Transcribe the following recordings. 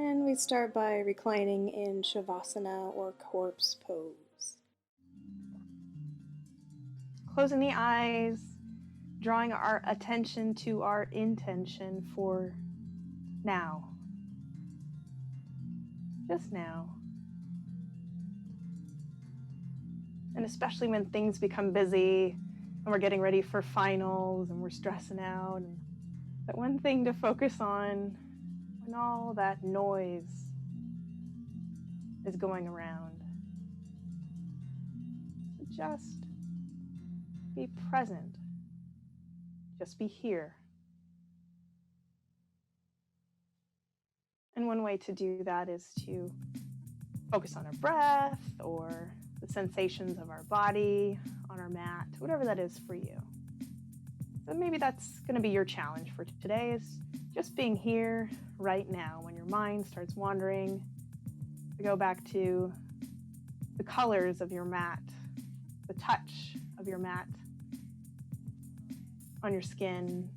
And we start by reclining in Shavasana or corpse pose. Closing the eyes, drawing our attention to our intention for now. Just now. And especially when things become busy and we're getting ready for finals and we're stressing out. And that one thing to focus on when all that noise is going around. Just be present. Just be here. And one way to do that is to focus on our breath or the sensations of our body on our mat, whatever that is for you. So maybe that's going to be your challenge for today, is just being here right now. When your mind starts wandering, to go back to the colors of your mat, the touch of your mat on your skin,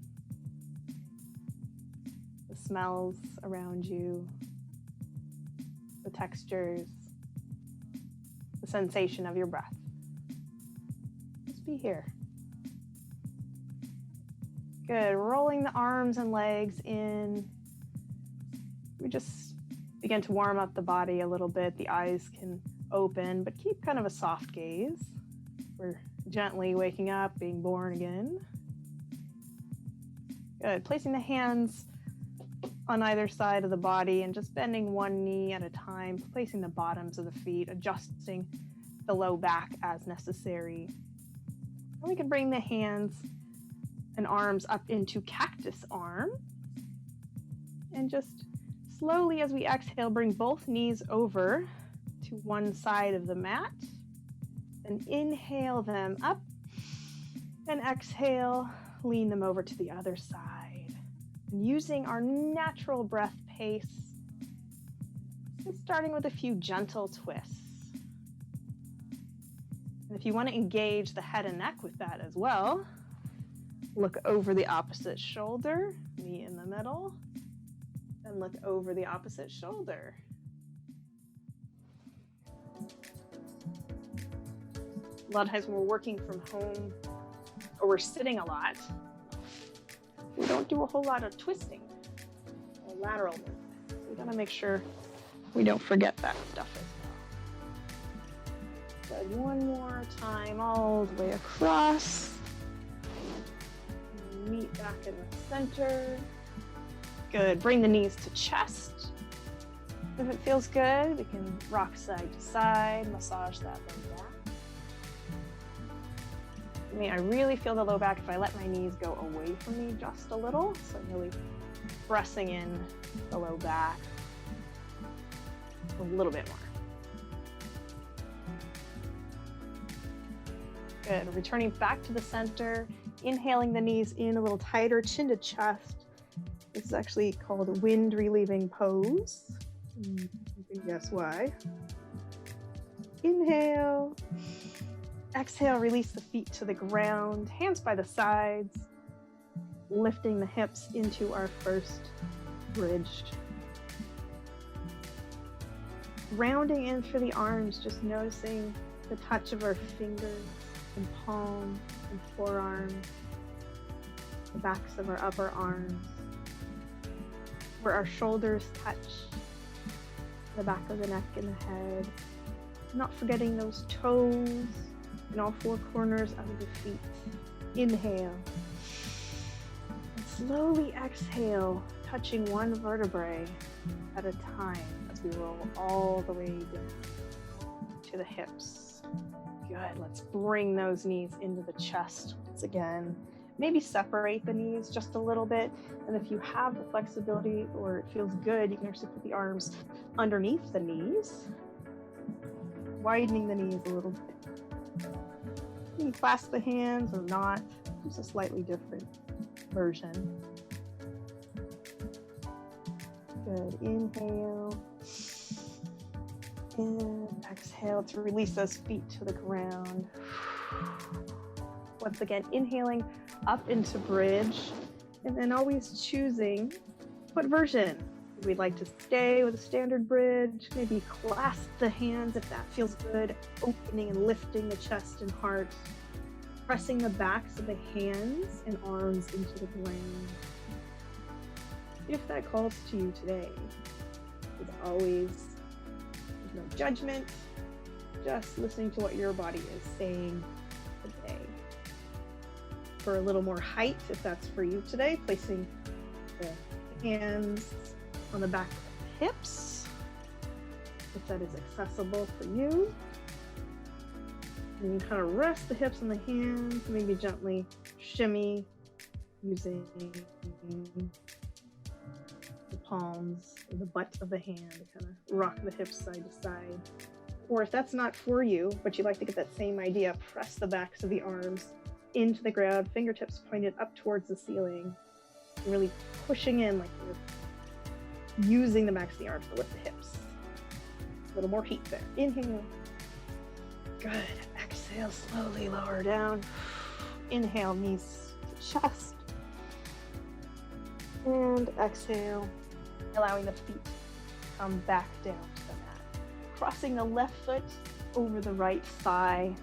the smells around you, the textures, the sensation of your breath. Just be here. Good. Rolling the arms and legs in. We just begin to warm up the body a little bit. The eyes can open, but keep kind of a soft gaze. We're gently waking up, being born again. Good. Placing the hands on either side of the body and just bending one knee at a time, placing the bottoms of the feet, adjusting the low back as necessary. And we can bring the hands and arms up into cactus arm. And just slowly as we exhale, bring both knees over to one side of the mat. And inhale them up. And exhale, lean them over to the other side. And using our natural breath pace, and starting with a few gentle twists. And if you want to engage the head and neck with that as well, look over the opposite shoulder, knee in the middle, and look over the opposite shoulder. A lot of times when we're working from home or we're sitting a lot, we don't do a whole lot of twisting or lateral movement. So we gotta make sure we don't forget that stuff as well. Good. One more time, all the way across. Meet back in the center. Good. Bring the knees to chest. If it feels good, we can rock side to side, massage that low back. I mean, I really feel the low back if I let my knees go away from me just a little. So I'm really pressing in the low back a little bit more. Good. Returning back to the center, inhaling the knees in a little tighter, chin to chest. This is actually called a wind relieving pose. You can guess why. Inhale. Exhale, release the feet to the ground, hands by the sides, lifting the hips into our first bridge. Rounding in through the arms, just noticing the touch of our fingers and palm and forearm, the backs of our upper arms, where our shoulders touch the back of the neck and the head. Not forgetting those toes and all four corners of the feet. Inhale. And slowly exhale, touching one vertebrae at a time as we roll all the way down to the hips. Good. Let's bring those knees into the chest once again. Maybe separate the knees just a little bit. And if you have the flexibility or it feels good, you can actually put the arms underneath the knees, widening the knees a little bit. You can clasp the hands or not, just a slightly different version. Good. Inhale. And exhale to release those feet to the ground. Once again, inhaling up into bridge, and then always choosing what version We'd like to stay with a standard bridge, maybe clasp the hands if that feels good, opening and lifting the chest and heart, pressing the backs of the hands and arms into the ground. If that calls to you today, as always, there's no judgment, just listening to what your body is saying today. For a little more height, if that's for you today, placing the hands on the back of the hips, if that is accessible for you. And you kind of rest the hips on the hands, maybe gently shimmy using the palms or the butt of the hand to kind of rock the hips side to side. Or if that's not for you, but you'd like to get that same idea, press the backs of the arms into the ground, fingertips pointed up towards the ceiling, really pushing in like you're using the backs of the arms to lift the hips. A little more heat there. Inhale. Good. Exhale, slowly lower down. Inhale, knees to chest. And exhale, allowing the feet to come back down to the mat. Crossing the left foot over the right thigh.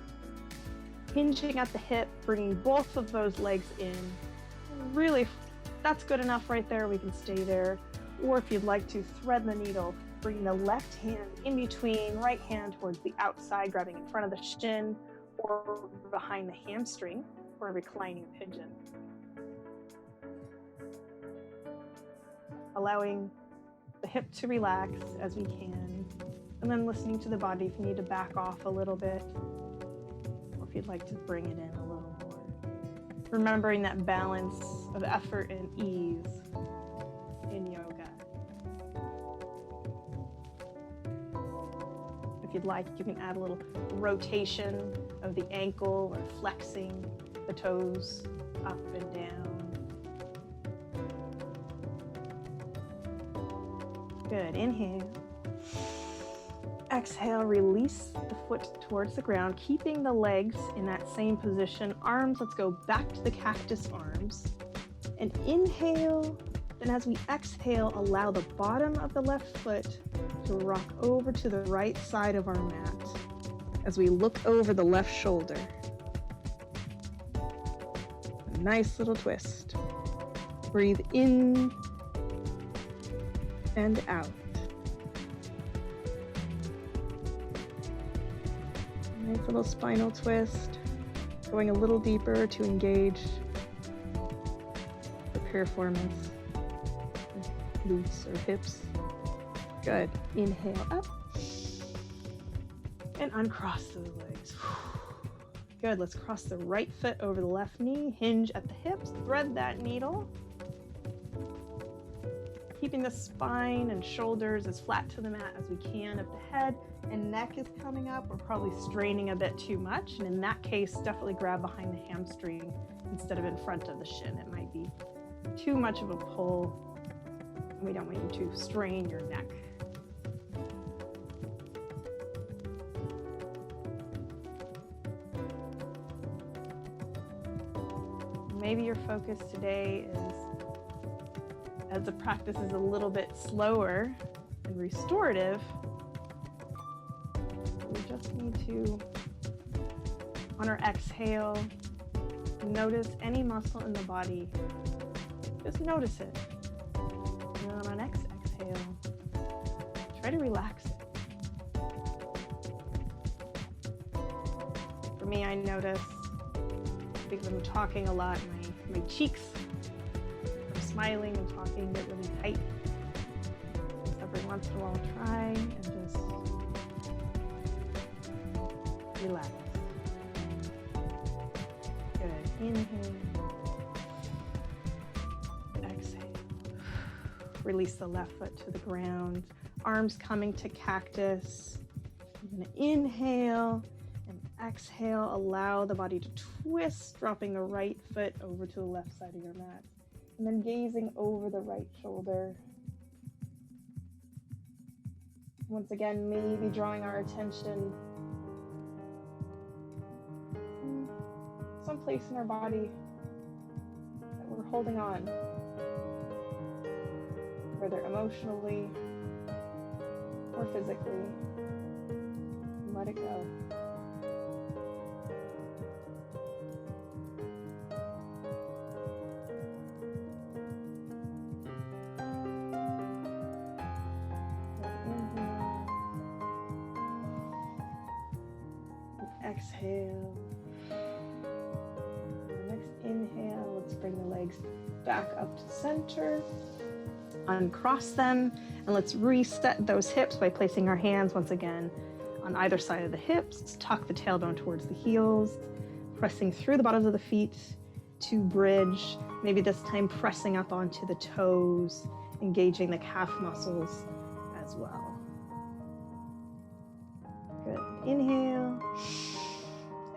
Hinging at the hip, bringing both of those legs in. Really, that's good enough right there. We can stay there. Or if you'd like to, thread the needle, bring the left hand in between, right hand towards the outside, grabbing in front of the shin or behind the hamstring for a reclining pigeon. Allowing the hip to relax as we can, and then listening to the body if you need to back off a little bit, or if you'd like to bring it in a little more. Remembering that balance of effort and ease in yoga. If you'd like, you can add a little rotation of the ankle or flexing the toes up and down. Good. Inhale. Exhale, release the foot towards the ground, keeping the legs in that same position. Arms, let's go back to the cactus arms. And inhale. Then as we exhale, allow the bottom of the left foot to rock over to the right side of our mat as we look over the left shoulder. A nice little twist. Breathe in and out. Nice little spinal twist. Going a little deeper to engage the piriformis, glutes or hips. Good. Inhale up and uncross those legs. Good. Let's cross the right foot over the left knee, hinge at the hips, thread that needle. Keeping the spine and shoulders as flat to the mat as we can. If the head and neck is coming up, we're probably straining a bit too much. And in that case, definitely grab behind the hamstring instead of in front of the shin. It might be too much of a pull. We don't want you to strain your neck. Maybe your focus today is, as the practice is a little bit slower and restorative, we just need to, on our exhale, notice any muscle in the body. Just notice it. And on our next exhale, try to relax it. For me, I notice, because I'm talking a lot, my cheeks, I'm smiling and talking, get really tight. Just every once in a while, try and just relax. Good. Inhale. Exhale. Release the left foot to the ground. Arms coming to cactus. You're going to inhale and exhale. Allow the body to twist, dropping the right foot over to the left side of your mat. And then gazing over the right shoulder. Once again, maybe drawing our attention someplace in our body that we're holding on. whether emotionally or physically. Let it go. Exhale. Next inhale, let's bring the legs back up to center. Uncross them, and let's reset those hips by placing our hands once again on either side of the hips. Tuck the tailbone towards the heels, pressing through the bottoms of the feet to bridge. Maybe this time pressing up onto the toes, engaging the calf muscles as well. Good. Inhale.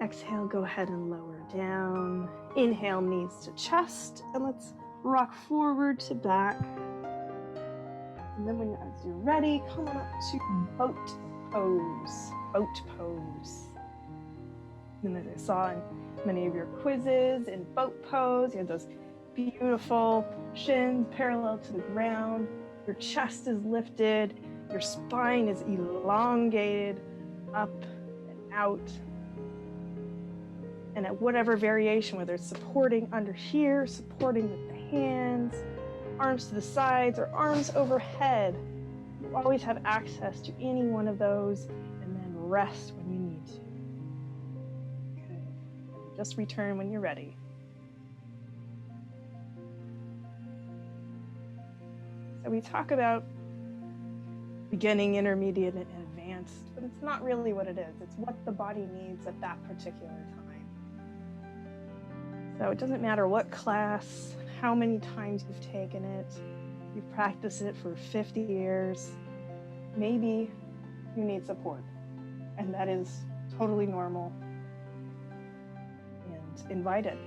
Exhale, go ahead and lower down. Inhale, knees to chest, and let's rock forward to back. And then as you're ready, come on up to boat pose. Boat pose. And as I saw in many of your quizzes, in boat pose, you have those beautiful shins parallel to the ground. Your chest is lifted. Your spine is elongated up and out. And at whatever variation, whether it's supporting under here, supporting with the hands, arms to the sides, or arms overhead, you always have access to any one of those, and then rest when you need to. Okay. Just return when you're ready. So we talk about beginning, intermediate, and advanced, but it's not really what it is. It's what the body needs at that particular time. So it doesn't matter what class, how many times you've taken it, you've practiced it for 50 years, maybe you need support, and that is totally normal and invited.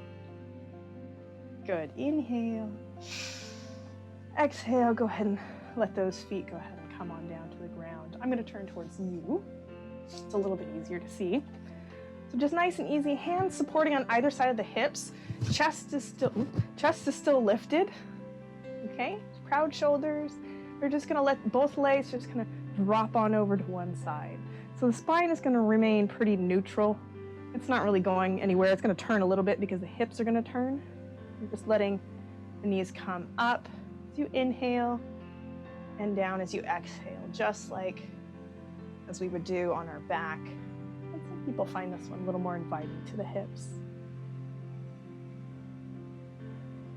Good. Inhale. Exhale. Go ahead and let those feet go ahead and come on down to the ground. I'm going to turn towards you. It's a little bit easier to see. So just nice and easy, hands supporting on either side of the hips. Chest is still lifted. Okay, proud shoulders. We're just gonna let both legs just kind of drop on over to one side. So the spine is gonna remain pretty neutral. It's not really going anywhere. It's gonna turn a little bit because the hips are gonna turn. You're just letting the knees come up as you inhale and down as you exhale, just like as we would do on our back. And some people find this one a little more inviting to the hips.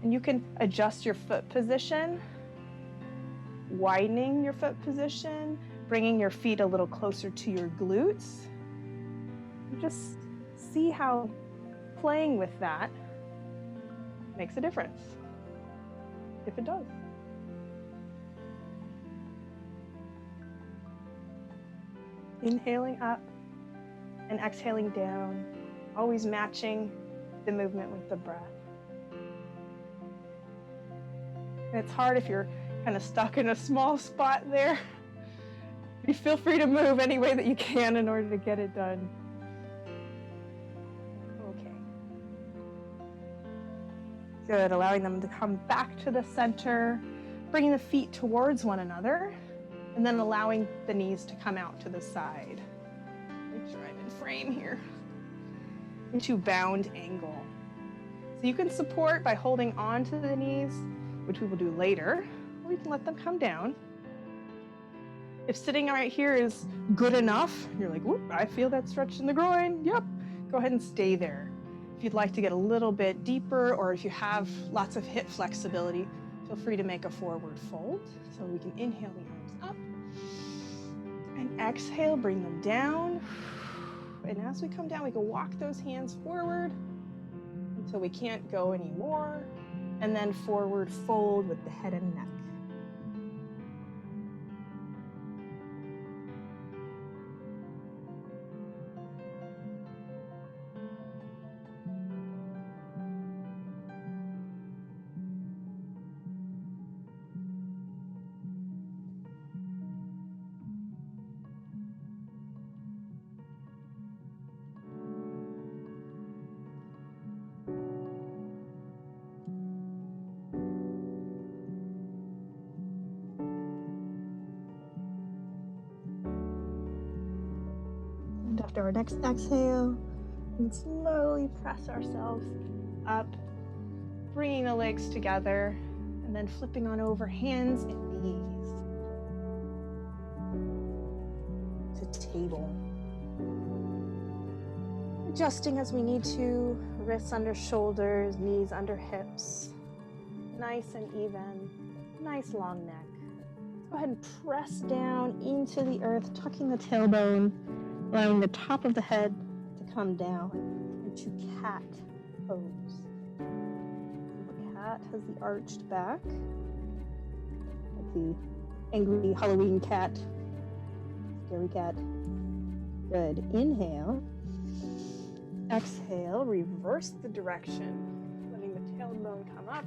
And you can adjust your foot position, widening your foot position, bringing your feet a little closer to your glutes. And just see how playing with that makes a difference, if it does. Inhaling up and exhaling down, always matching the movement with the breath. And it's hard if you're kind of stuck in a small spot there. You feel free to move any way that you can in order to get it done. Okay. Good, allowing them to come back to the center, bringing the feet towards one another, and then allowing the knees to come out to the side. Make sure I'm in frame here. Into bound angle. So you can support by holding on to the knees, which we will do later, or you can let them come down. If sitting right here is good enough, you're like, whoop, I feel that stretch in the groin, yep, go ahead and stay there. If you'd like to get a little bit deeper, or if you have lots of hip flexibility, feel free to make a forward fold. So we can inhale the arms up, and exhale, bring them down. And as we come down, we can walk those hands forward until we can't go anymore. And then forward fold with the head and neck. after our next exhale, and slowly press ourselves up, bringing the legs together, and then flipping on over, hands and knees to table. Adjusting as we need to, wrists under shoulders, knees under hips. Nice and even, nice long neck. Go ahead and press down into the earth, tucking the tailbone, allowing the top of the head to come down into cat pose. The cat has the arched back, like the angry Halloween cat, scary cat. Good. Inhale. Exhale, reverse the direction, letting the tailbone come up,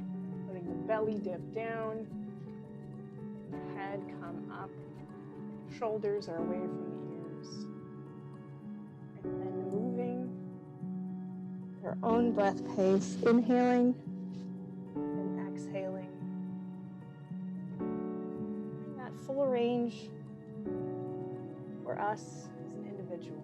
letting the belly dip down, the head come up, shoulders are away from the ears. And then moving at your own breath pace, inhaling and exhaling. And that full range for us as an individual.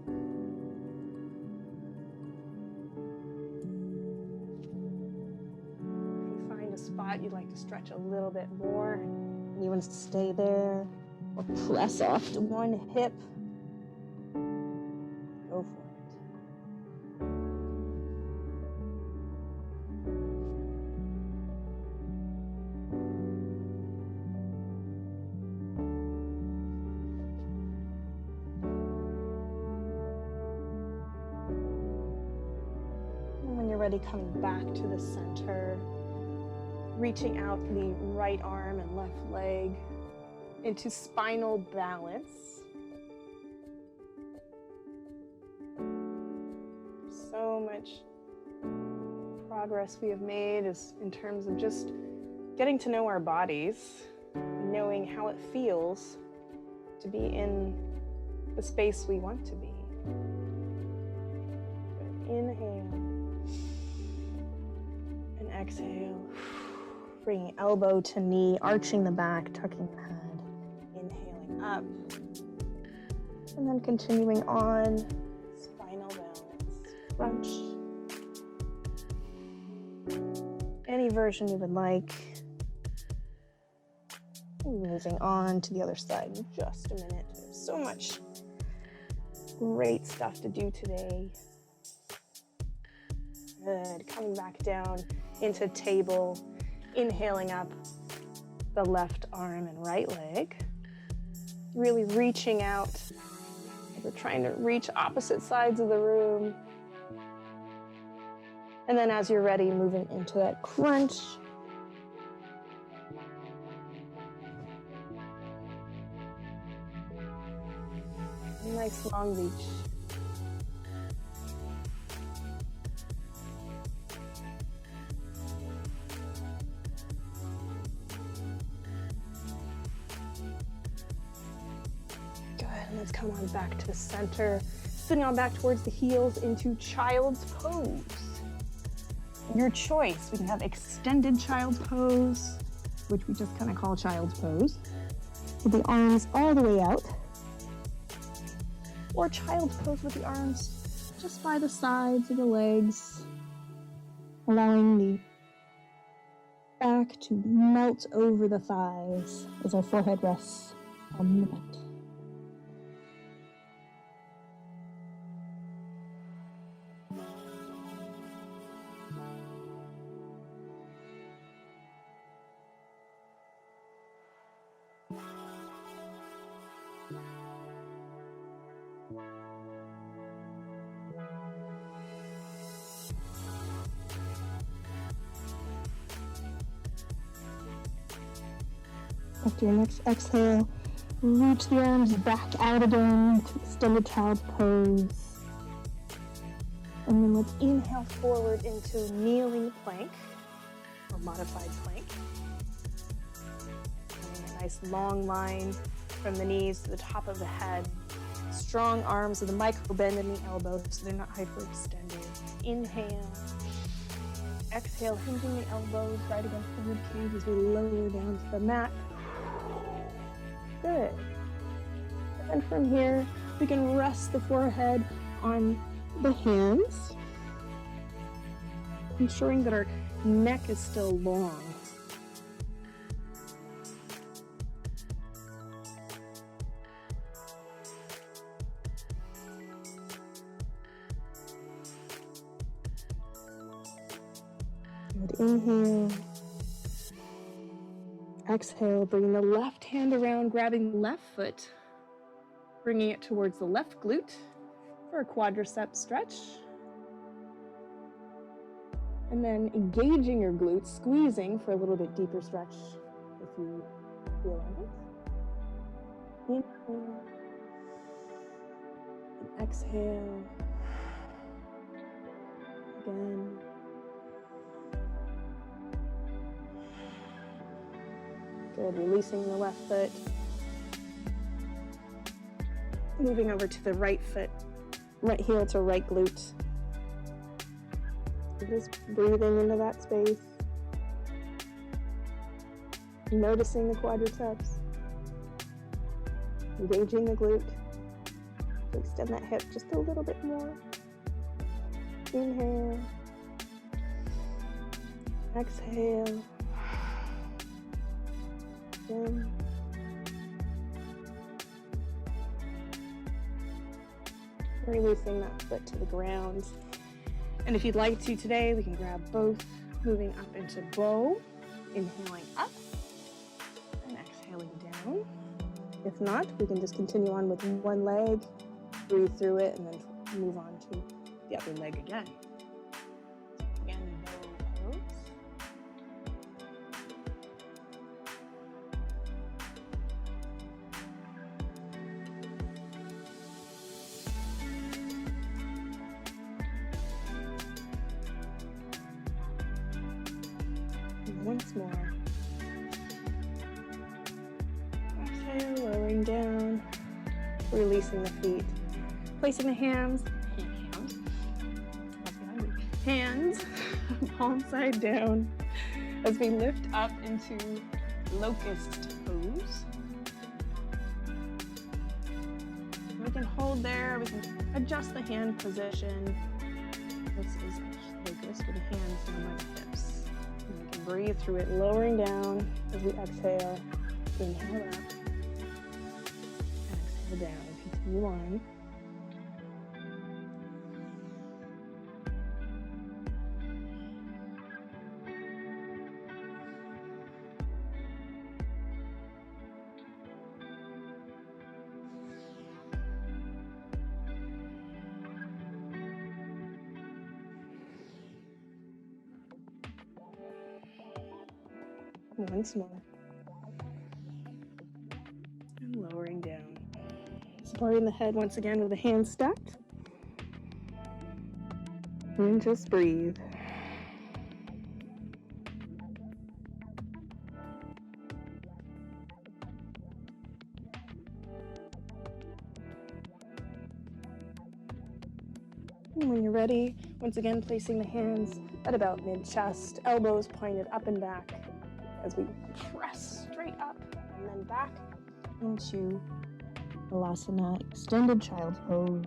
Spot you'd like to stretch a little bit more, and you want to stay there or press off to one hip, go for it. And when you're ready, coming back to the center, reaching out the right arm and left leg into spinal balance. So much progress we have made is in terms of just getting to know our bodies, knowing how it feels to be in the space we want to be. Inhale and exhale. Bringing elbow to knee, arching the back, tucking the head, inhaling up, and then continuing on, spinal balance, crunch. Any version you would like. Moving on to the other side in just a minute. We have so much great stuff to do today. Good, coming back down into table. Inhaling up the left arm and right leg. Really reaching out. We're trying to reach opposite sides of the room. And then as you're ready, moving into that crunch. Nice long reach. Let's come on back to the center, sitting on back towards the heels into child's pose. Your choice, we can have extended child's pose, which we just kind of call child's pose, with the arms all the way out, or child's pose with the arms just by the sides of the legs, allowing the back to melt over the thighs as our forehead rests on the mat. After your next exhale, reach the arms back out again to extended child's pose. And then let's inhale forward into kneeling plank, or modified plank. And a nice long line from the knees to the top of the head. Strong arms with a micro bend in the elbows so they're not hyperextended. Inhale. Exhale, hinging the elbows right against the rib cage as we lower down to the mat. Good. And from here, we can rest the forehead on the hands, ensuring that our neck is still long. Good. Inhale. Exhale, bringing the left hand around, grabbing the left foot, bringing it towards the left glute for a quadricep stretch. And then engaging your glutes, squeezing for a little bit deeper stretch if you feel like it. Inhale. And exhale. Again. Good, releasing the left foot. Moving over to the right foot, right heel to right glute. Just breathing into that space. Noticing the quadriceps. Engaging the glute. To extend that hip just a little bit more. Inhale. Exhale. Again. Releasing that foot to the ground. And if you'd like to today, we can grab both, moving up into bow, inhaling up and exhaling down. If not, we can just continue on with one leg, breathe through it, and then move on to the other leg again. Again, bow pose. Once more. Exhale, lowering down, releasing the feet, placing the hands, palm side down as we lift up into locust pose. We can hold there, we can adjust the hand position. This is locust with the hands on my hips. Breathe through it, lowering down as we exhale. Inhale up. Exhale down. Continue on. Once more. And lowering down. Supporting the head once again with the hands stacked. And just breathe. And when you're ready, once again placing the hands at about mid-chest, elbows pointed up and back, as we press straight up and then back into Balasana, extended child's pose.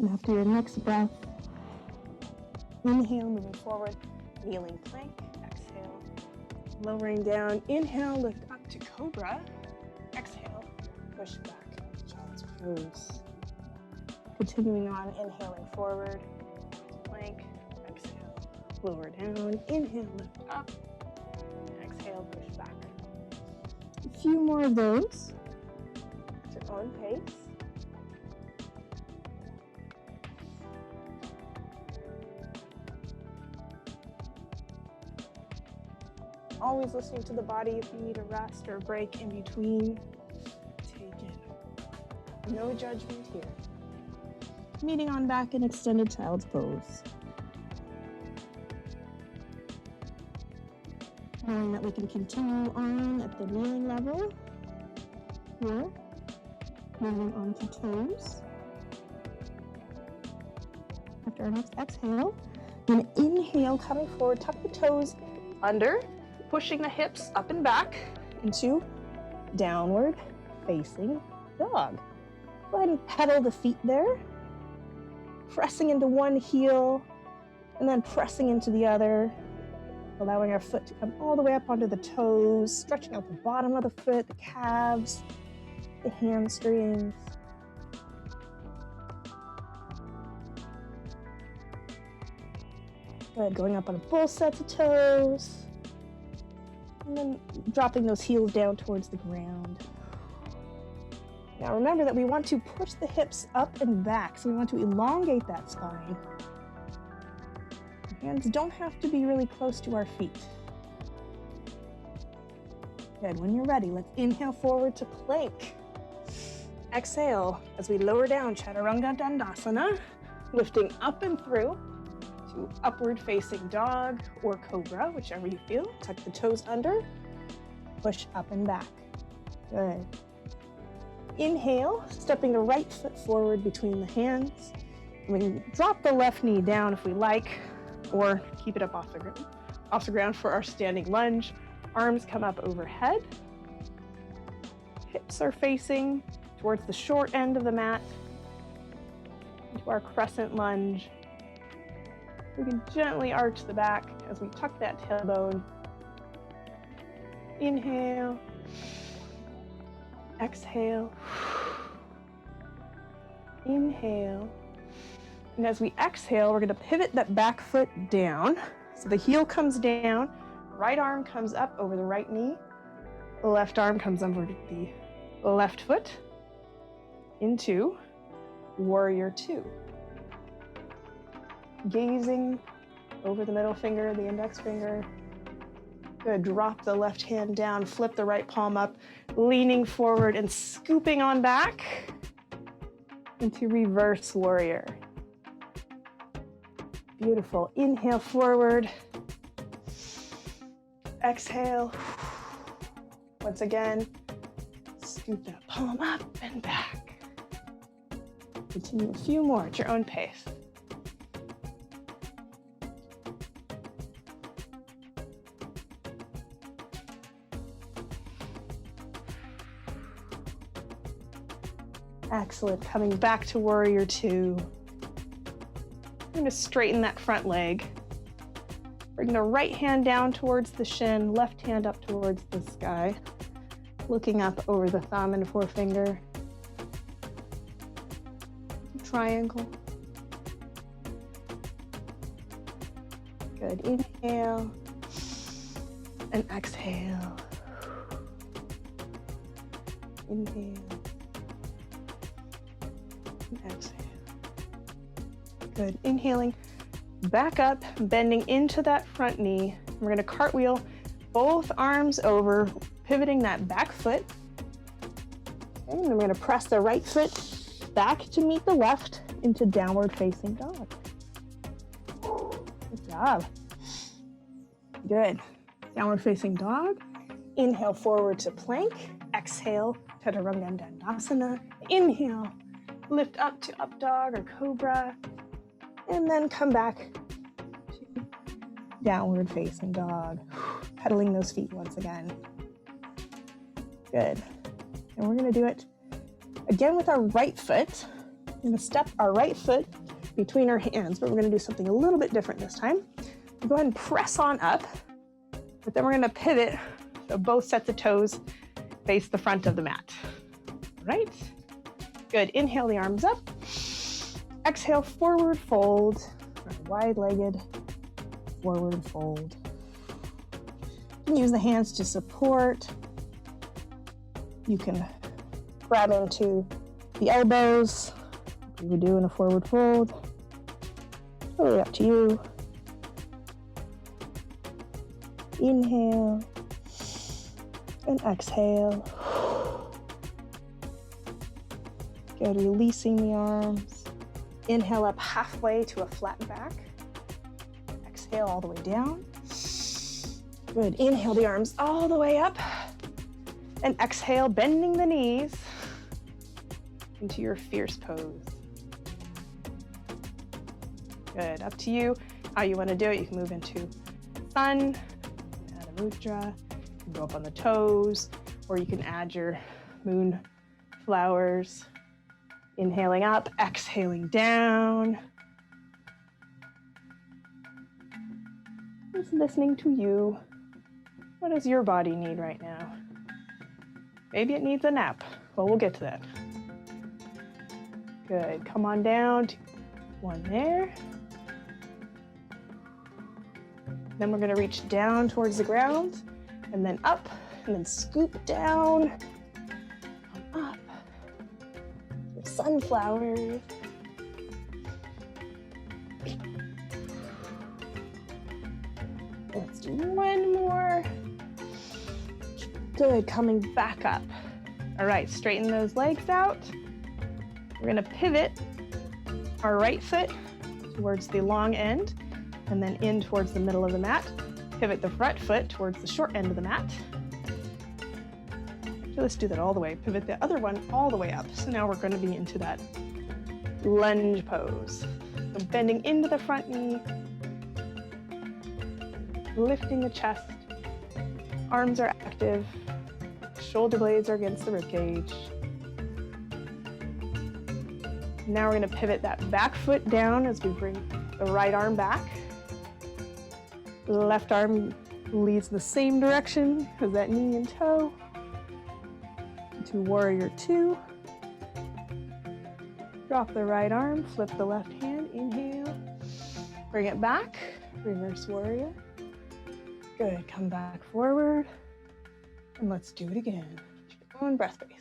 And after your next breath, inhale, moving forward, kneeling plank, exhale, lowering down, inhale, lift up to cobra, exhale, push back, child's pose. Continuing on, inhaling forward, plank, exhale, lower down, inhale, lift up, exhale, push back. A few more of those at your own pace. Always listening to the body. If you need a rest or a break in between, take it. No judgment here. Meeting on back in extended child's pose. Knowing that we can continue on at the kneeling level here. Moving on to toes. After our next exhale, you're going to inhale, coming forward, tuck the toes under, pushing the hips up and back into downward facing dog. Go ahead and pedal the feet there, pressing into one heel and then pressing into the other, allowing our foot to come all the way up onto the toes, stretching out the bottom of the foot, the calves, the hamstrings. Good, going up on both sets of toes, and then dropping those heels down towards the ground. Now remember that we want to push the hips up and back, so we want to elongate that spine. Hands don't have to be really close to our feet. Good, when you're ready, let's inhale forward to plank. Exhale as we lower down, Chaturanga Dandasana, lifting up and through to upward facing dog or cobra, whichever you feel. Tuck the toes under, push up and back. Good. Inhale, stepping the right foot forward between the hands. We can drop the left knee down if we like, or keep it up off the ground for our standing lunge. Arms come up overhead. Hips are facing towards the short end of the mat into our crescent lunge. We can gently arch the back as we tuck that tailbone. Inhale. Exhale. Inhale. And as we exhale, we're going to pivot that back foot down. So the heel comes down, right arm comes up over the right knee, the left arm comes over the left foot into Warrior Two. Gazing over the middle finger, the index finger. Good, drop the left hand down, flip the right palm up, leaning forward and scooping on back into Reverse Warrior. Beautiful. Inhale forward. Exhale. Once again, scoop that palm up and back. Continue a few more at your own pace. Excellent. Coming back to Warrior Two. I'm going to straighten that front leg. Bring the right hand down towards the shin, left hand up towards the sky, looking up over the thumb and forefinger. Triangle. Good. Inhale and exhale. Inhale and exhale. Good. Inhaling back up, bending into that front knee. We're going to cartwheel both arms over, pivoting that back foot. And then we're going to press the right foot back to meet the left into downward facing dog. Good job. Good. Downward facing dog. Inhale forward to plank. Exhale, Chaturanga Dandasana. Inhale, lift up to up dog or cobra. And then come back to downward facing dog. Pedaling those feet once again. Good. And we're going to do it again with our right foot. We're going to step our right foot between our hands, but we're going to do something a little bit different this time. We'll go ahead and press on up, but then we're going to pivot so both sets of toes face the front of the mat. All right. Good. Inhale the arms up. Exhale, forward fold, wide-legged forward fold. You can use the hands to support. You can grab into the elbows, like we would do in a forward fold. Totally up to you. Inhale and exhale. Good, releasing the arms. Inhale up halfway to a flat back. Exhale all the way down. Good. Inhale the arms all the way up. And exhale, bending the knees into your fierce pose. Good. Up to you how you want to do it. You can move into sun, add a mudra. You can go up on the toes, or you can add your moon flowers. Inhaling up, exhaling down. Just listening to you. What does your body need right now? Maybe it needs a nap. Well, we'll get to that. Good. Come on down to one there. Then we're going to reach down towards the ground, and then up, and then scoop down. Come up. Your sunflowers. Let's do one more. Good, coming back up. All right, straighten those legs out. We're gonna pivot our right foot towards the long end and then in towards the middle of the mat. Pivot the front foot towards the short end of the mat. So let's do that all the way. Pivot the other one all the way up. So now we're gonna be into that lunge pose. So bending into the front knee, lifting the chest, arms are active, shoulder blades are against the rib cage. Now we're going to pivot that back foot down as we bring the right arm back. The left arm leads the same direction as that knee and toe. To warrior two. Drop the right arm, flip the left hand, inhale. Bring it back, reverse warrior. Good, come back forward. And let's do it again. Keep going, breath space.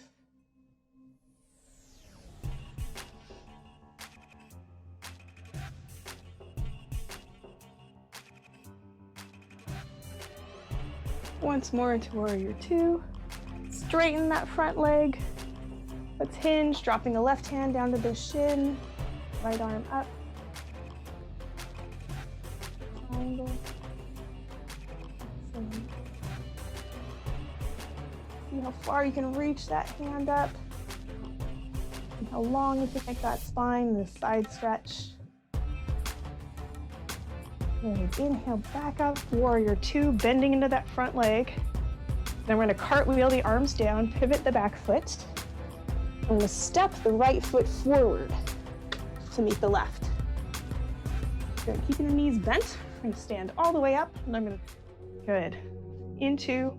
Once more into warrior two. Straighten that front leg. Let's hinge, dropping the left hand down to the shin. Right arm up. Triangle. See how far you can reach that hand up. And how long you can make that spine, the side stretch. Good. Inhale, back up, warrior two, bending into that front leg. Then we're gonna cartwheel the arms down, pivot the back foot. I'm gonna step the right foot forward to meet the left. Good, keeping the knees bent. I'm gonna stand all the way up, and I'm gonna, good, into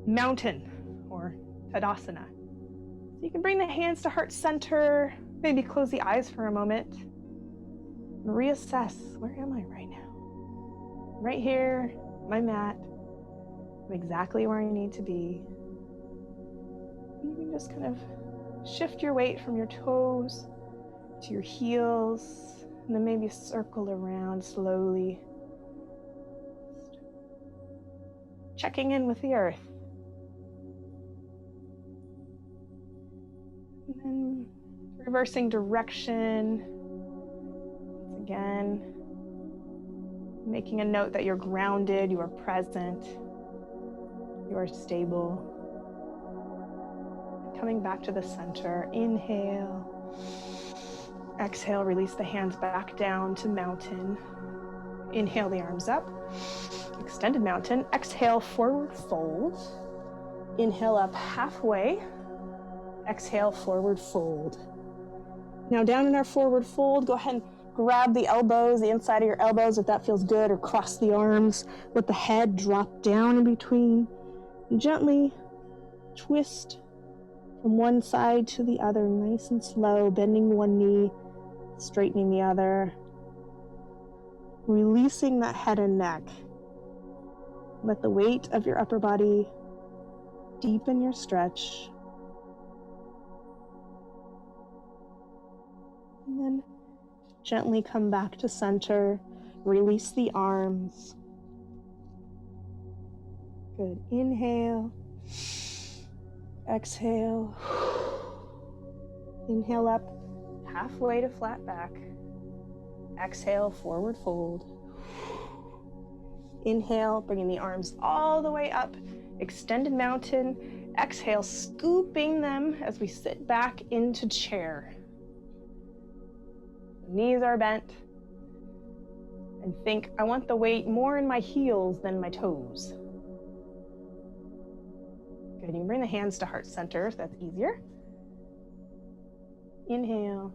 mountain or Tadasana. So you can bring the hands to heart center, maybe close the eyes for a moment, and reassess, where am I right now? Right here, my mat. I'm exactly where I need to be. You can just kind of shift your weight from your toes to your heels, and then maybe circle around slowly. Checking in with the earth. And then reversing direction. Once again, making a note that you're grounded, you are present, you are stable. Coming back to the center, inhale. Exhale, release the hands back down to mountain. Inhale the arms up, extended mountain. Exhale, forward fold. Inhale up halfway. Exhale, forward fold. Now down in our forward fold, go ahead and grab the elbows, the inside of your elbows if that feels good, or cross the arms. Let the head drop down in between. And gently twist from one side to the other, nice and slow, bending one knee, straightening the other. Releasing that head and neck. Let the weight of your upper body deepen your stretch. And then gently come back to center. Release the arms. Good. Inhale. Exhale. Inhale up halfway to flat back. Exhale, forward fold. Inhale, bringing the arms all the way up. Extended mountain. Exhale, scooping them as we sit back into chair. Knees are bent. And think, I want the weight more in my heels than my toes. Good, you can bring the hands to heart center if that's easier. Inhale.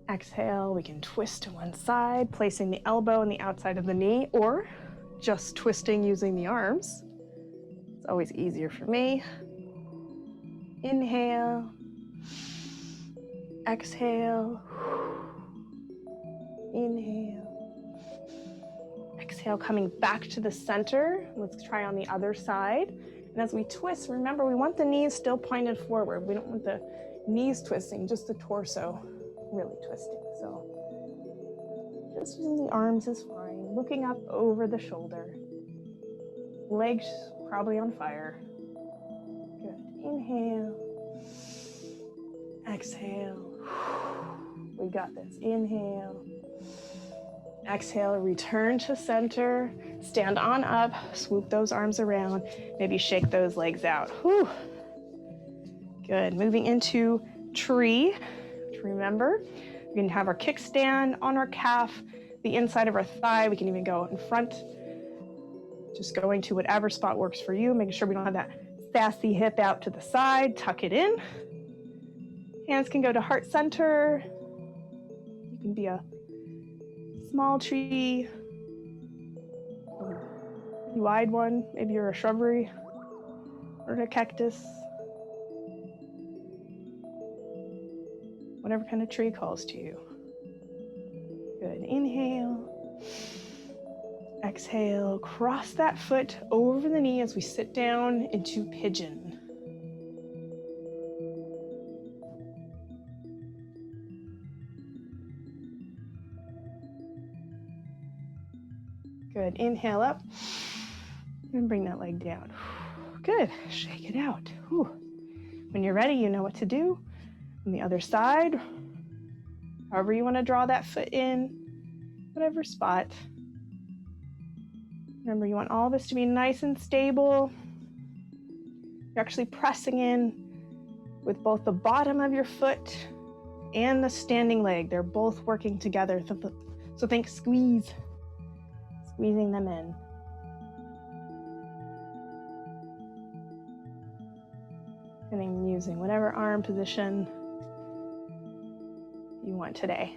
Exhale, we can twist to one side, placing the elbow on the outside of the knee, or just twisting using the arms. It's always easier for me. Inhale. Exhale. Inhale. Exhale, coming back to the center. Let's try on the other side. And as we twist, remember, we want the knees still pointed forward. We don't want the knees twisting, just the torso really twisting. So just using the arms is fine. Looking up over the shoulder. Legs probably on fire. Good. Inhale. Exhale. We got this. Inhale. Exhale, return to center, stand on up, swoop those arms around, maybe shake those legs out. Whew. Good, moving into tree. Remember, we can have our kickstand on our calf, the inside of our thigh. We can even go in front, just going to whatever spot works for you, making sure we don't have that sassy hip out to the side, tuck it in. Hands can go to heart center. You can be a small tree, a wide one, maybe you're a shrubbery or a cactus. Whatever kind of tree calls to you. Good, inhale. Exhale, cross that foot over the knee as we sit down into pigeon. Good, inhale up and bring that leg down. Good, shake it out. Whew. When you're ready, you know what to do. On the other side, however you want to draw that foot in, whatever spot. Remember, you want all this to be nice and stable. You're actually pressing in with both the bottom of your foot and the standing leg. They're both working together. So think squeeze. Squeezing them in. And then using whatever arm position you want today.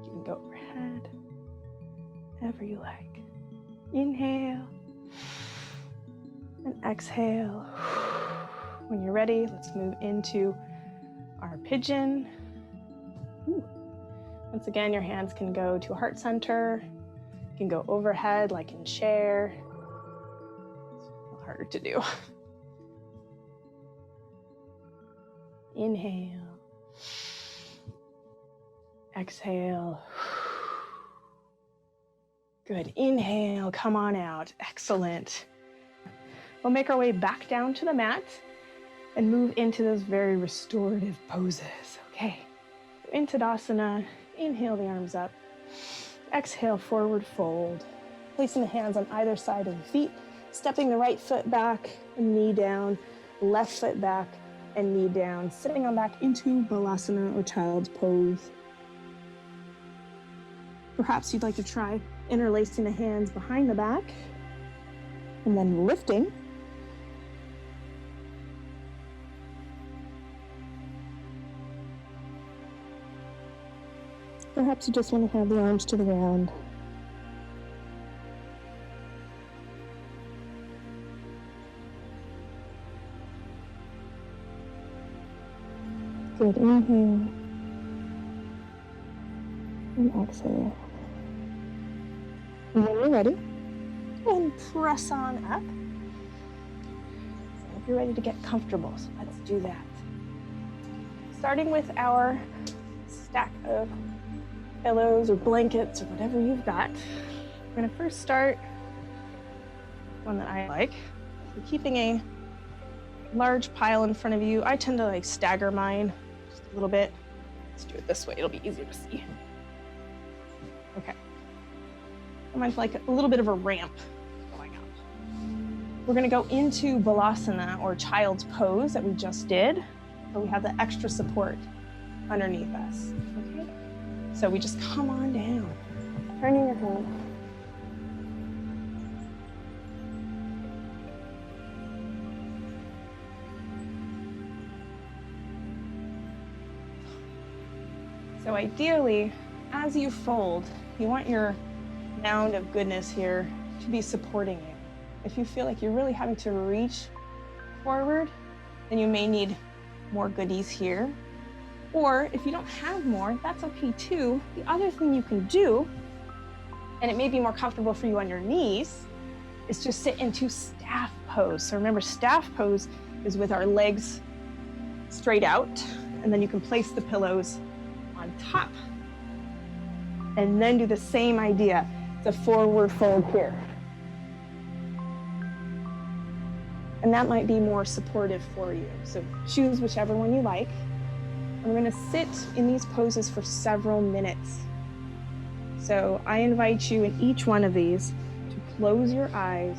You can go overhead, however you like. Inhale and exhale. When you're ready, let's move into our pigeon. Ooh. Once again, your hands can go to heart center. You can go overhead like in chair. It's a little harder to do. Inhale. Exhale. Good. Inhale. Come on out. Excellent. We'll make our way back down to the mat and move into those very restorative poses. Okay. In Tadasana, inhale the arms up. Exhale, forward fold. Placing the hands on either side of the feet, stepping the right foot back and knee down, left foot back and knee down, sitting on back into Balasana or child's pose. Perhaps you'd like to try interlacing the hands behind the back and then lifting. Perhaps you just want to have the arms to the ground. Good, inhale and exhale. And when you're ready, go ahead and press on up. So if you're ready to get comfortable, so let's do that. Starting with our stack of pillows or blankets or whatever you've got. We're gonna first start one that I like. So keeping a large pile in front of you. I tend to stagger mine just a little bit. Let's do it this way, it'll be easier to see. Okay. Mine's like a little bit of a ramp going up. We're gonna go into Balasana or child's pose that we just did, but we have the extra support underneath us. Okay. So we just come on down, turning your head, So ideally, as you fold, you want your mound of goodness here to be supporting you. If you feel like you're really having to reach forward, then you may need more goodies here. Or if you don't have more, that's okay too. The other thing you can do, and it may be more comfortable for you on your knees, is just sit into staff pose. So remember, staff pose is with our legs straight out, and then you can place the pillows on top. And then do the same idea. It's a forward fold here. And that might be more supportive for you. So choose whichever one you like. And we're gonna sit in these poses for several minutes. So I invite you in each one of these to close your eyes.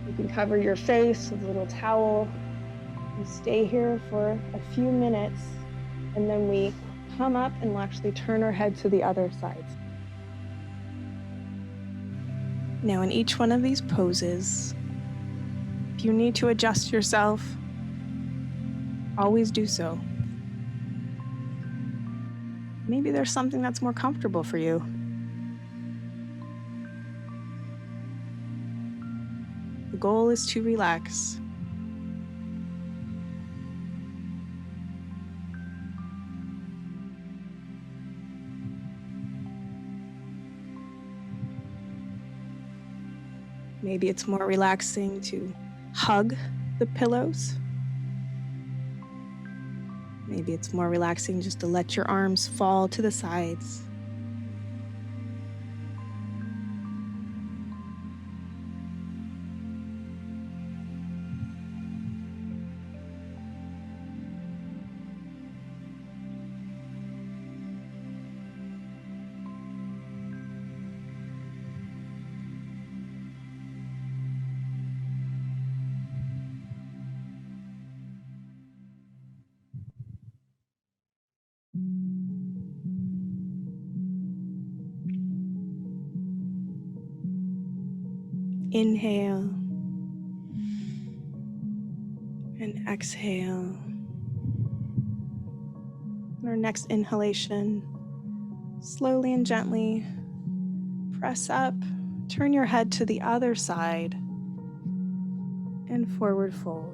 You can cover your face with a little towel. You stay here for a few minutes, and then we come up and we'll actually turn our head to the other side. Now in each one of these poses, if you need to adjust yourself, always do so. Maybe there's something that's more comfortable for you. The goal is to relax. Maybe it's more relaxing to hug the pillows. Maybe it's more relaxing just to let your arms fall to the sides. Inhale and exhale. On our next inhalation, slowly and gently press up, turn your head to the other side, and forward fold.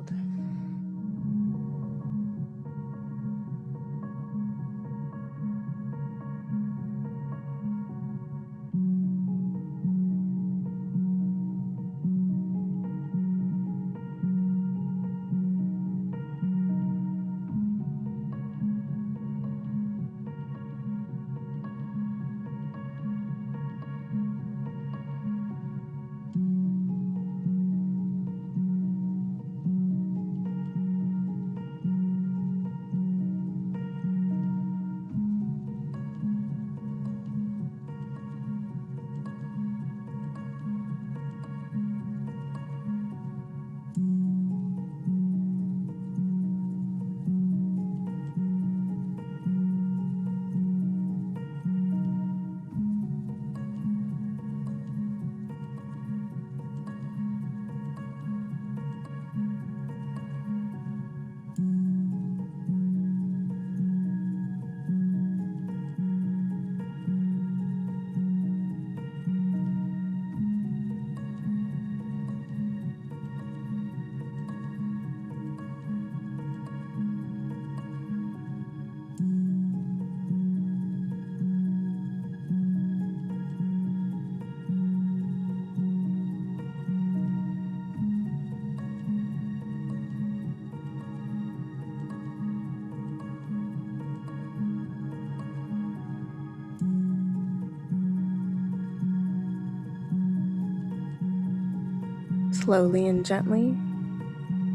Slowly and gently,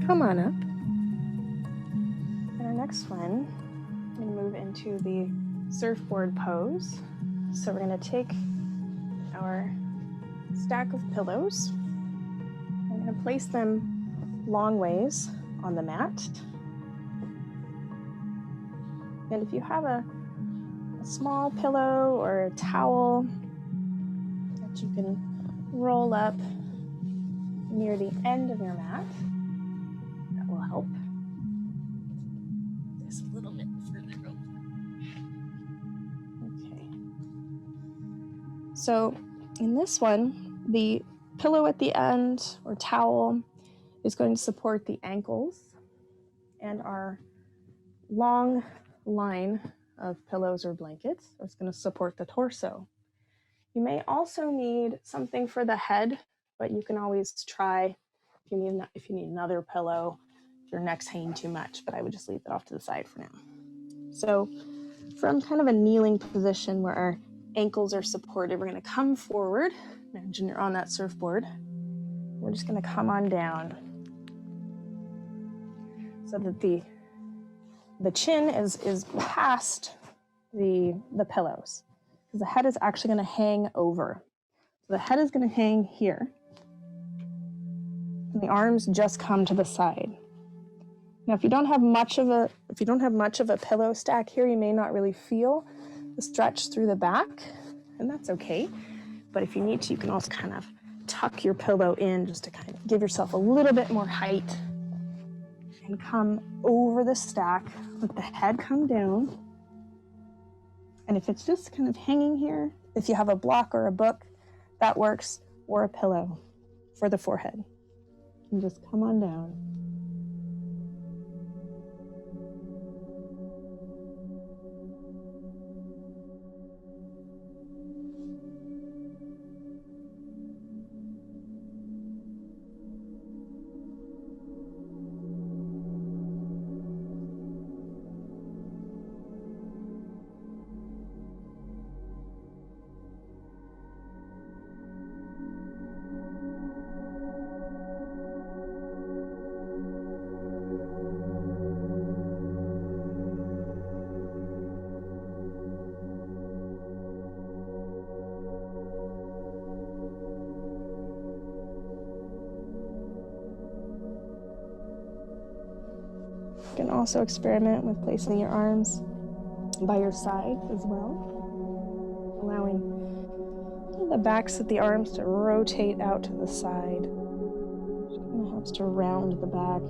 come on up. And our next one, we're going to move into the surfboard pose. So we're going to take our stack of pillows. I'm going to place them long ways on the mat. And if you have a small pillow or a towel that you can roll up near the end of your mat, that will help. This a little bit further So in this one, the pillow at the end or towel is going to support the ankles, and our long line of pillows or blankets is going to support the torso. You may also need something for the head, but you can always try if you need another pillow, if your neck's hanging too much, but I would just leave that off to the side for now. So from kind of a kneeling position where our ankles are supported, we're going to come forward. Imagine you're on that surfboard. We're just going to come on down so that the chin is past the pillows, because the head is actually going to hang over. So the head is going to hang here, and the arms just come to the side. Now, if you don't have much of a pillow stack here, you may not really feel the stretch through the back, and that's okay. But if you need to, you can also kind of tuck your pillow in just to kind of give yourself a little bit more height, and come over the stack, let the head come down. And if it's just kind of hanging here, if you have a block or a book, that works, or a pillow for the forehead. And just come on down. You can also experiment with placing your arms by your side as well, allowing the backs of the arms to rotate out to the side. Which kind of helps to round the back.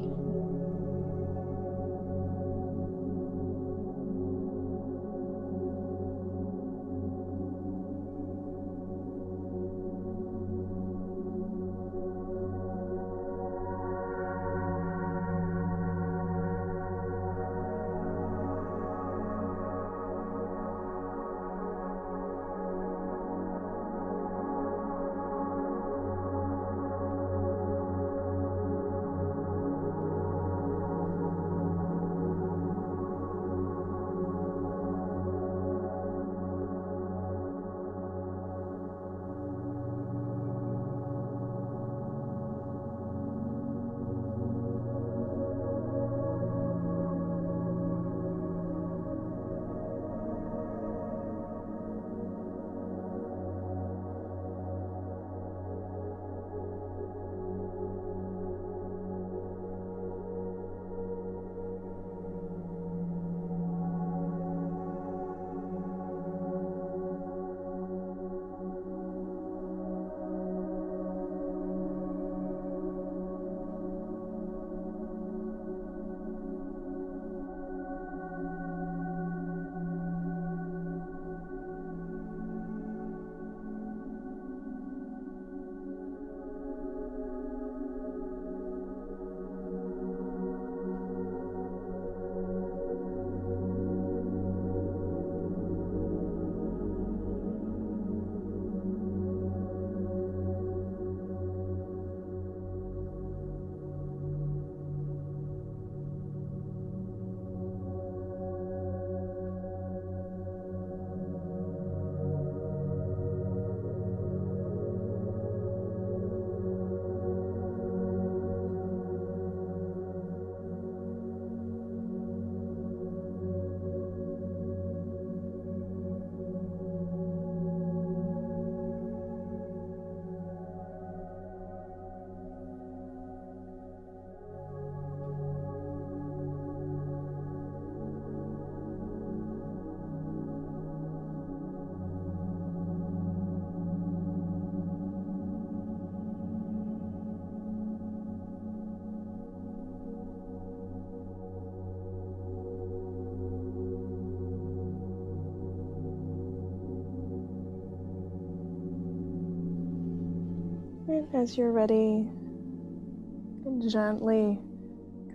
As you're ready, you can gently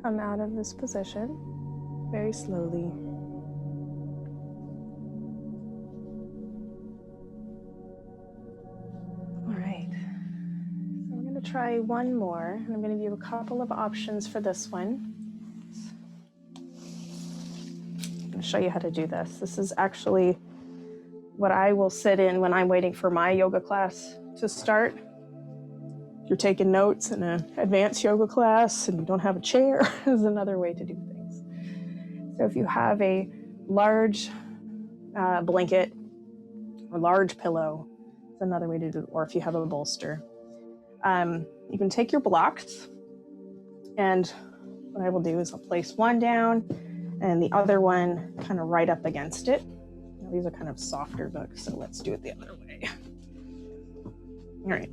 come out of this position very slowly. All right, so we're going to try one more, and I'm going to give you a couple of options for this one. I'm going to show you how to do this. This is actually what I will sit in when I'm waiting for my yoga class to start. If you're taking notes in an advanced yoga class and you don't have a chair, is another way to do things. So if you have a large blanket or large pillow, it's another way to do it, or if you have a bolster. You can take your blocks, and what I will do is I'll place one down and the other one kind of right up against it. Now, these are kind of softer books, so let's do it the other way. All right.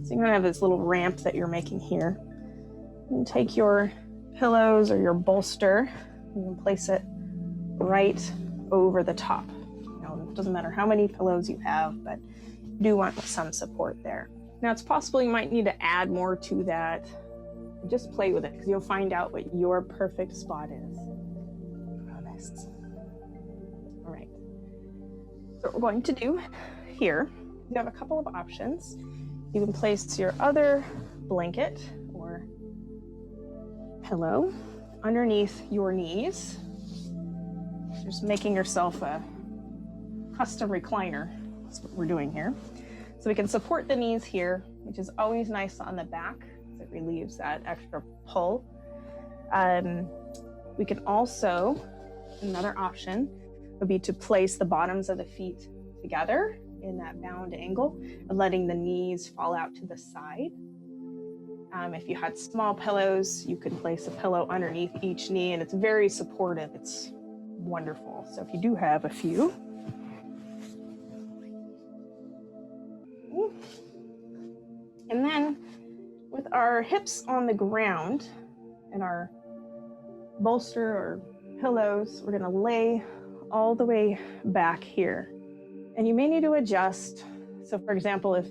So you're gonna have this little ramp that you're making here. You can take your pillows or your bolster, you can place it right over the top. It doesn't matter how many pillows you have, but you do want some support there. Now it's possible you might need to add more to that. Just play with it, because you'll find out what your perfect spot is. Promise. All right. So what we're going to do here, you have a couple of options. You can place your other blanket or pillow underneath your knees. Just making yourself a custom recliner. That's what we're doing here. So we can support the knees here, which is always nice on the back. It relieves that extra pull. We can also, another option would be to place the bottoms of the feet together in that bound angle and letting the knees fall out to the side. If you had small pillows, you could place a pillow underneath each knee, and it's very supportive. It's wonderful. So if you do have a few. And then with our hips on the ground and our bolster or pillows, we're gonna lay all the way back here. And you may need to adjust. So for example, if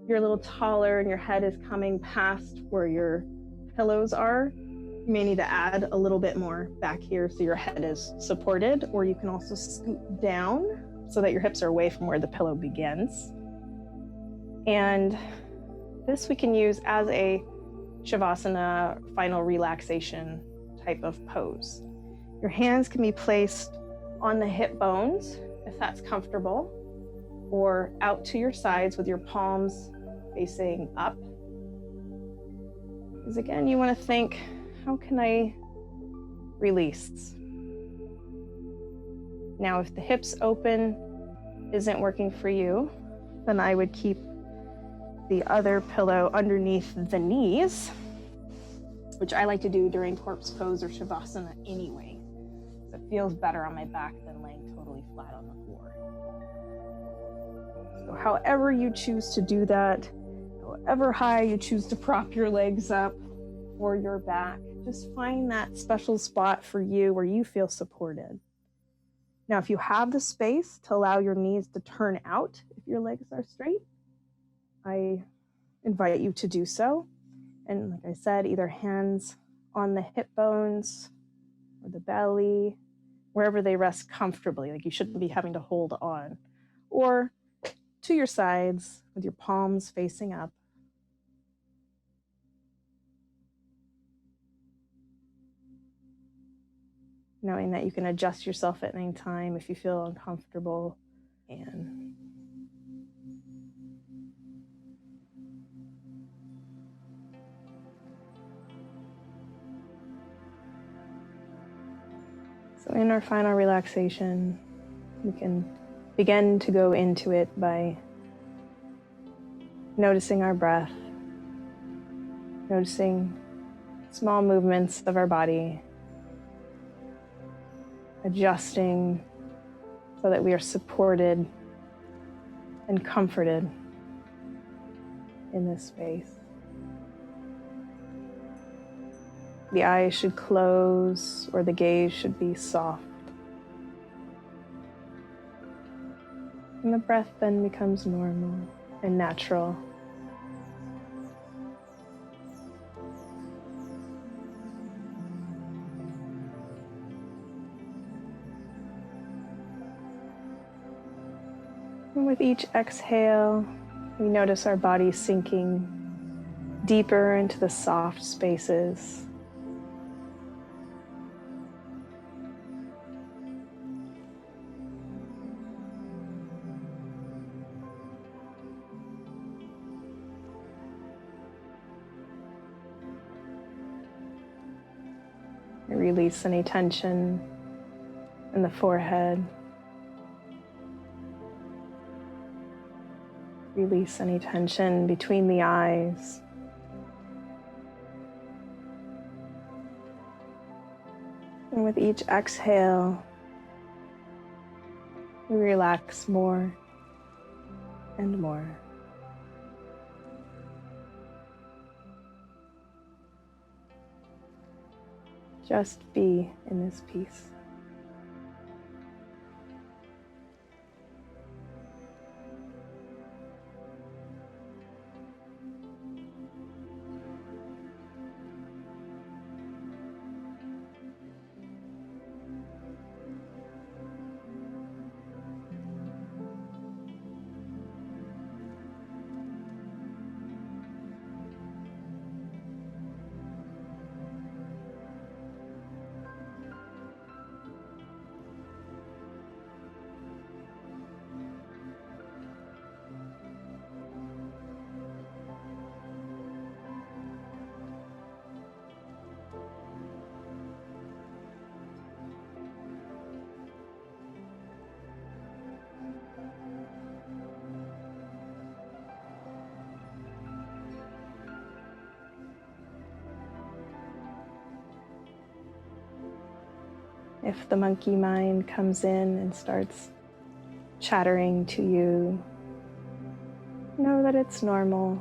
you're a little taller and your head is coming past where your pillows are, you may need to add a little bit more back here so your head is supported, or you can also scoot down so that your hips are away from where the pillow begins. And this we can use as a Shavasana final relaxation type of pose. Your hands can be placed on the hip bones if that's comfortable, or out to your sides with your palms facing up. Because again, you want to think, how can I release? Now, if the hips open isn't working for you, then I would keep the other pillow underneath the knees, which I like to do during corpse pose or Shavasana anyway. So it feels better on my back than laying totally flat on the floor. So however you choose to do that, however high you choose to prop your legs up or your back, just find that special spot for you where you feel supported. Now, if you have the space to allow your knees to turn out if your legs are straight, I invite you to do so. And like I said, either hands on the hip bones or the belly, wherever they rest comfortably. Like you shouldn't be having to hold on. Or to your sides with your palms facing up. Knowing that you can adjust yourself at any time if you feel uncomfortable. And so in our final relaxation, we can begin to go into it by noticing our breath, noticing small movements of our body, adjusting so that we are supported and comforted in this space. The eyes should close or the gaze should be soft. And the breath then becomes normal and natural. And with each exhale, we notice our body sinking deeper into the soft spaces. Release any tension in the forehead. Release any tension between the eyes. And with each exhale, we relax more and more. Just be in this peace. If the monkey mind comes in and starts chattering to you, know that it's normal.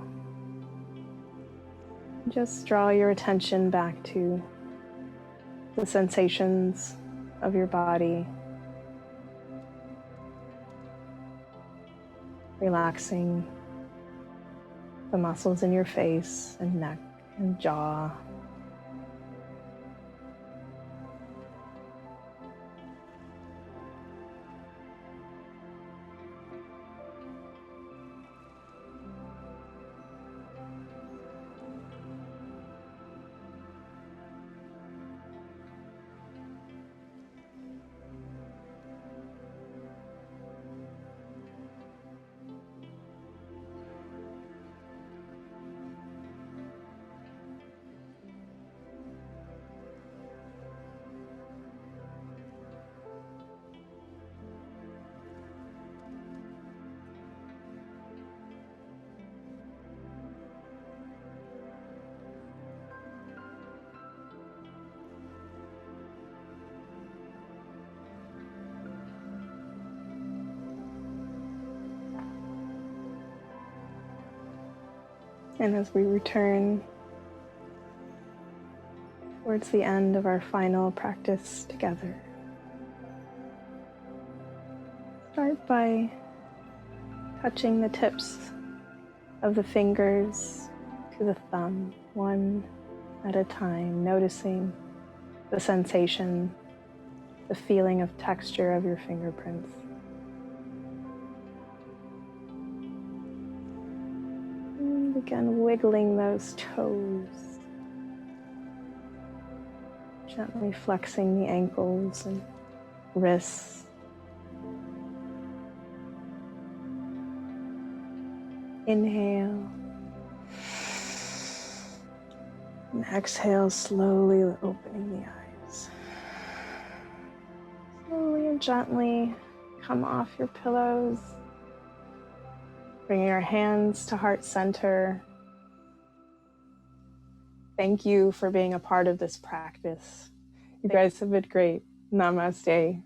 Just draw your attention back to the sensations of your body, relaxing the muscles in your face and neck and jaw. And as we return towards the end of our final practice together, start by touching the tips of the fingers to the thumb, one at a time, noticing the sensation, the feeling of texture of your fingerprints. Again, wiggling those toes, gently flexing the ankles and wrists. Inhale, and exhale, slowly opening the eyes. Slowly and gently come off your pillows. Bringing your hands to heart center. Thank you for being a part of this practice. You guys have been great. Namaste.